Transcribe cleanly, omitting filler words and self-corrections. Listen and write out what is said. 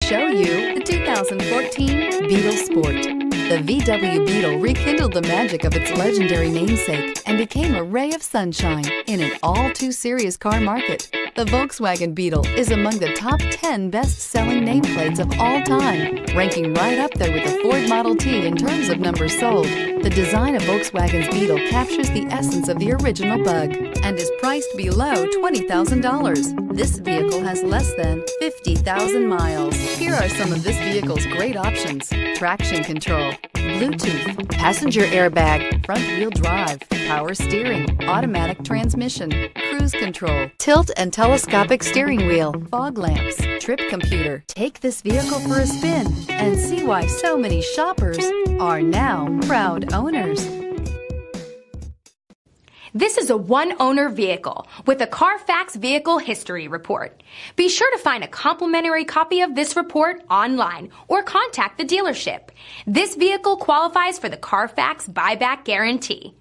show you the 2014 Beetle Sport. The VW Beetle rekindled the magic of its legendary namesake and became a ray of sunshine in an all-too-serious car market. The Volkswagen Beetle is among the top 10 best-selling nameplates of all time, ranking right up there with the Ford Model T in terms of numbers sold. The design of Volkswagen's Beetle captures the essence of the original bug and is priced below $20,000. This vehicle has less than 50,000 miles. Here are some of this vehicle's great options: traction control, Bluetooth, passenger airbag, front-wheel drive, power steering, automatic transmission, cruise control, tilt and telescopic steering wheel, fog lamps, trip computer. Take this vehicle for a spin and see why so many shoppers are now proud owners. This is a one-owner vehicle with a Carfax Vehicle History Report. Be sure to find a complimentary copy of this report online or contact the dealership. This vehicle qualifies for the Carfax Buyback Guarantee.